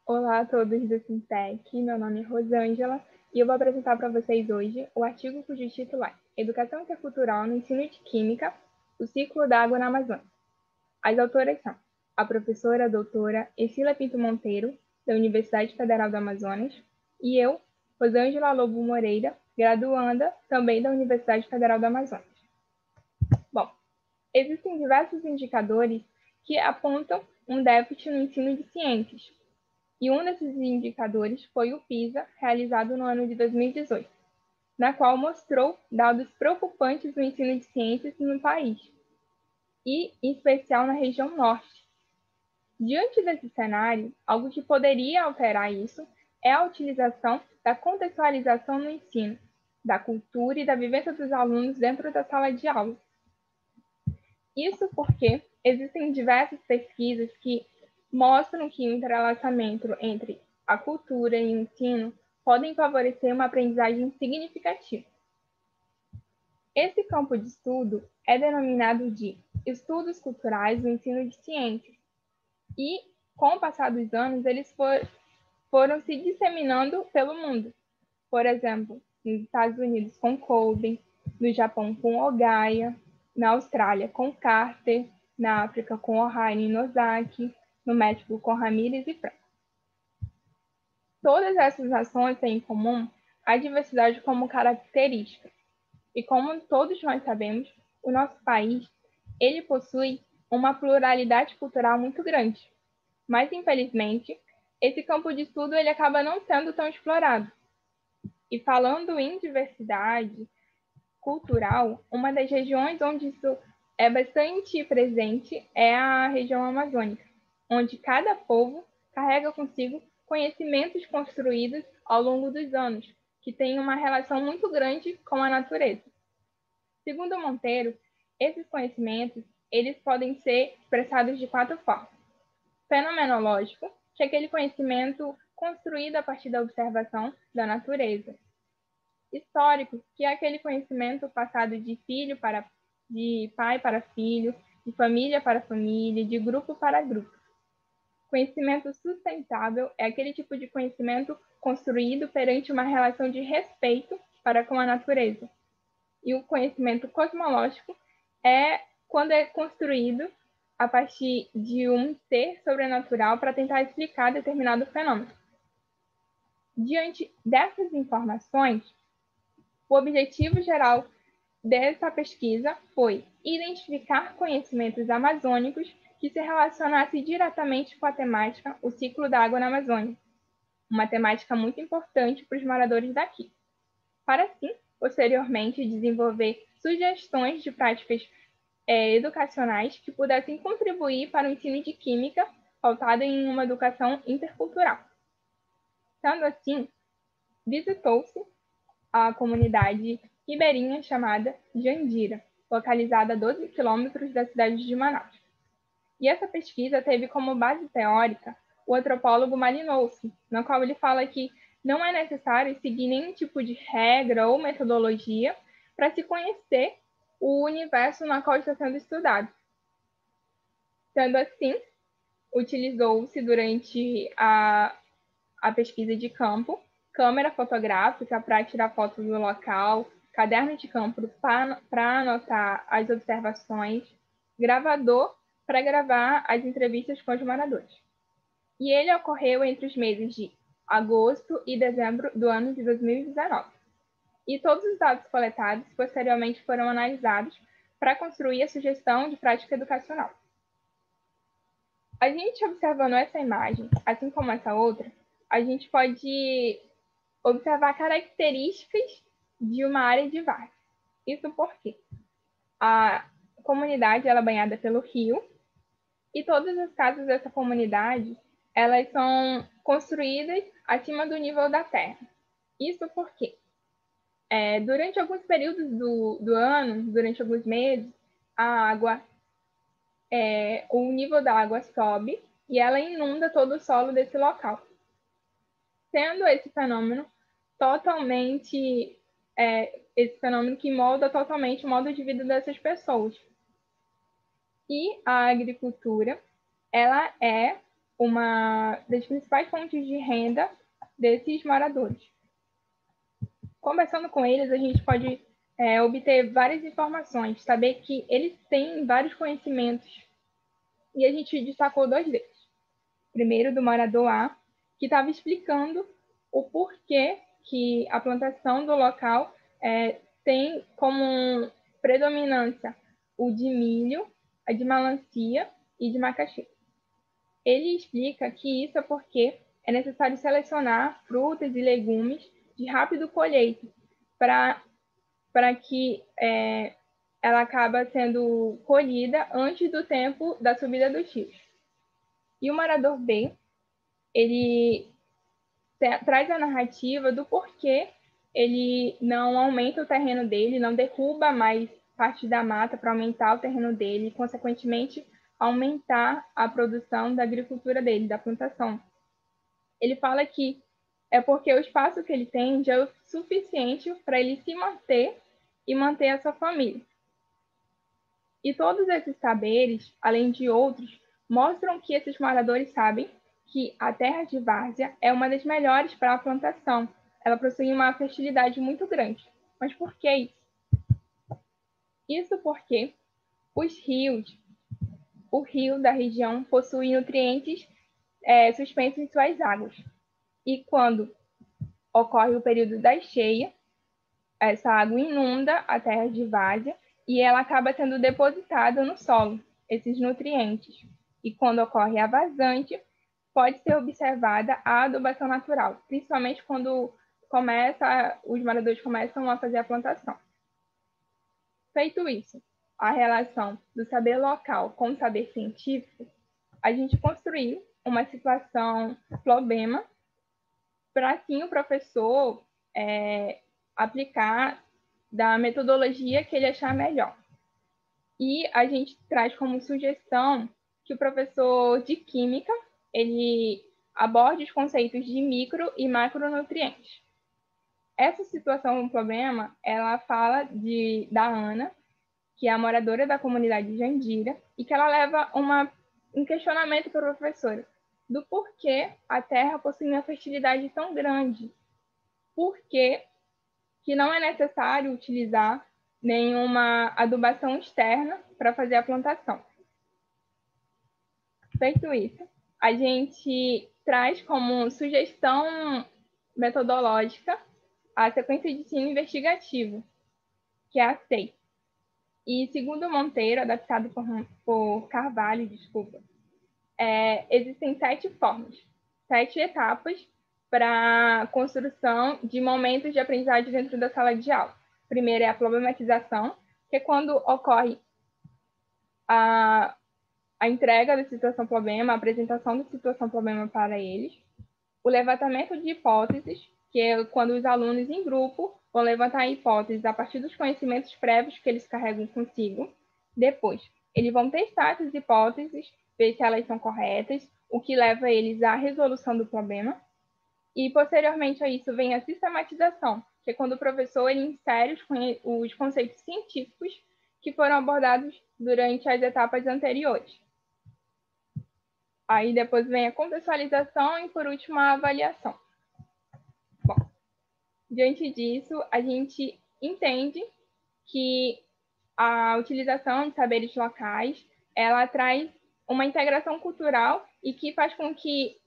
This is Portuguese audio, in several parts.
Olá a todos do Fintech, meu nome é Rosângela e eu vou apresentar para vocês hoje o artigo cujo título é Educação Intercultural no Ensino de Química, o Ciclo da Água na Amazônia. As autoras são a professora doutora Ercília Pinto Monteiro, da Universidade Federal do Amazonas, e eu, Rosângela Lobo Moreira, graduanda também da Universidade Federal do Amazonas. Bom, existem diversos indicadores que apontam um déficit no ensino de ciências, e um desses indicadores foi o PISA, realizado no ano de 2018, na qual mostrou dados preocupantes no ensino de ciências no país, e em especial na região norte. Diante desse cenário, algo que poderia alterar isso é a utilização da contextualização no ensino, da cultura e da vivência dos alunos dentro da sala de aula. Isso porque existem diversas pesquisas que mostram que o entrelaçamento entre a cultura e o ensino podem favorecer uma aprendizagem significativa. Esse campo de estudo é denominado de estudos culturais do ensino de ciências e, com o passar dos anos, eles foram se disseminando pelo mundo. Por exemplo, nos Estados Unidos com Kolbe, no Japão com Ogaya, na Austrália com Carter, na África com Ohane e Nozaki, no México com Ramírez e Franco. Todas essas ações têm em comum a diversidade como característica. E como todos nós sabemos, o nosso país, ele possui uma pluralidade cultural muito grande. Mas, infelizmente, esse campo de estudo ele acaba não sendo tão explorado. E falando em diversidade cultural, uma das regiões onde isso é bastante presente é a região amazônica, onde cada povo carrega consigo conhecimentos construídos ao longo dos anos, que têm uma relação muito grande com a natureza. Segundo Monteiro, esses conhecimentos eles podem ser expressados de 4 formas. Fenomenológico, que é aquele conhecimento construído a partir da observação da natureza. Histórico, que é aquele conhecimento passado de pai para filho, de família para família, de grupo para grupo. Conhecimento sustentável é aquele tipo de conhecimento construído perante uma relação de respeito para com a natureza. E o conhecimento cosmológico é quando é construído a partir de um ser sobrenatural para tentar explicar determinado fenômeno. Diante dessas informações, o objetivo geral dessa pesquisa foi identificar conhecimentos amazônicos que se relacionassem diretamente com a temática O Ciclo da Água na Amazônia, uma temática muito importante para os moradores daqui, para assim, posteriormente, desenvolver sugestões de práticas educacionais que pudessem contribuir para o ensino de química pautado em uma educação intercultural. Sendo assim, visitou-se a comunidade ribeirinha chamada Jandira, localizada a 12 quilômetros da cidade de Manaus. E essa pesquisa teve como base teórica o antropólogo Malinowski, na qual ele fala que não é necessário seguir nenhum tipo de regra ou metodologia para se conhecer o universo na qual está sendo estudado. Sendo assim, utilizou-se durante a pesquisa de campo câmera fotográfica para tirar fotos do local, caderno de campo para anotar as observações, gravador para gravar as entrevistas com os moradores. E ele ocorreu entre os meses de agosto e dezembro do ano de 2019. E todos os dados coletados posteriormente foram analisados para construir a sugestão de prática educacional. A gente observando essa imagem, assim como essa outra, a gente pode observar características de uma área de várzea. Isso porque a comunidade ela é banhada pelo rio e todas as casas dessa comunidade elas são construídas acima do nível da terra. Isso porque durante alguns períodos do ano, durante alguns meses, a água, o nível da água sobe e ela inunda todo o solo desse local. Sendo esse fenômeno totalmente esse fenômeno que molda totalmente o modo de vida dessas pessoas. E a agricultura, ela é uma das principais fontes de renda desses moradores. Conversando com eles, a gente pode obter várias informações, saber que eles têm vários conhecimentos, e a gente destacou 2 deles. Primeiro, do morador A, que estava explicando o porquê que a plantação do local tem como predominância o de milho, a de melancia e de macaxeira. Ele explica que isso é porque é necessário selecionar frutas e legumes de rápido colheito para que ela acabe sendo colhida antes do tempo da subida dos rios. E o morador B, ele traz a narrativa do porquê ele não aumenta o terreno dele, não derruba mais parte da mata para aumentar o terreno dele e, consequentemente, aumentar a produção da agricultura dele, da plantação. Ele fala que é porque o espaço que ele tem já é o suficiente para ele se manter e manter a sua família. E todos esses saberes, além de outros, mostram que esses moradores sabem que a terra de várzea é uma das melhores para a plantação. Ela possui uma fertilidade muito grande. Mas por que isso? Isso porque os rios, o rio da região possui nutrientes suspensos em suas águas. E quando ocorre o período da cheia, essa água inunda a terra de várzea e ela acaba sendo depositada no solo, esses nutrientes. E quando ocorre a vazante, pode ser observada a adubação natural, principalmente quando os moradores começam a fazer a plantação. Feito isso, a relação do saber local com o saber científico, a gente construiu uma situação problema para assim o professor aplicar da metodologia que ele achar melhor. E a gente traz como sugestão que o professor de Química ele aborde os conceitos de micro e macronutrientes. Essa situação, um problema, ela fala da Ana, que é a moradora da comunidade de Jandira, e que ela leva um questionamento para a professora do porquê a terra possui uma fertilidade tão grande. Por que não é necessário utilizar nenhuma adubação externa para fazer a plantação. Feito isso, a gente traz como sugestão metodológica a sequência de ensino investigativo, que é a SEI. E segundo Monteiro, adaptado por Carvalho, existem 7 formas, 7 etapas para a construção de momentos de aprendizagem dentro da sala de aula. Primeiro é a problematização, que é quando ocorre a entrega da situação-problema, a apresentação da situação-problema para eles. O levantamento de hipóteses, que é quando os alunos em grupo vão levantar hipóteses a partir dos conhecimentos prévios que eles carregam consigo. Depois, eles vão testar essas hipóteses, ver se elas são corretas, o que leva eles à resolução do problema. E, posteriormente a isso, vem a sistematização, que é quando o professor ele insere os conceitos científicos que foram abordados durante as etapas anteriores. Aí depois vem a contextualização e, por último, a avaliação. Bom, diante disso, a gente entende que a utilização de saberes locais, ela traz uma integração cultural e que faz com que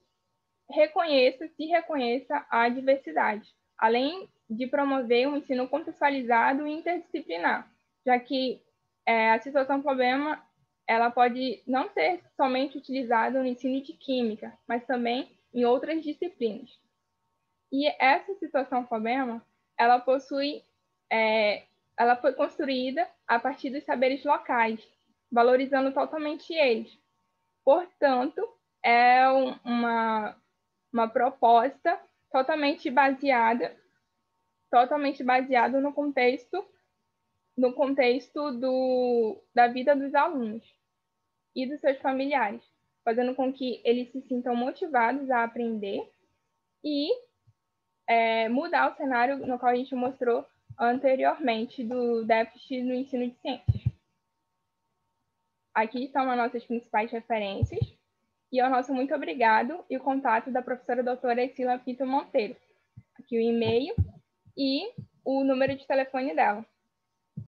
se reconheça a diversidade, além de promover um ensino contextualizado e interdisciplinar, já que a situação-problema ela pode não ser somente utilizada no ensino de química, mas também em outras disciplinas. E essa situação-problema, ela foi construída a partir dos saberes locais, valorizando totalmente eles. Portanto, é uma proposta totalmente baseada no contexto da vida dos alunos e dos seus familiares, fazendo com que eles se sintam motivados a aprender e mudar o cenário no qual a gente mostrou anteriormente do déficit no ensino de ciências. Aqui estão as nossas principais referências. E ao nosso muito obrigado e o contato da professora doutora Escila Pinto Monteiro. Aqui o e-mail e o número de telefone dela.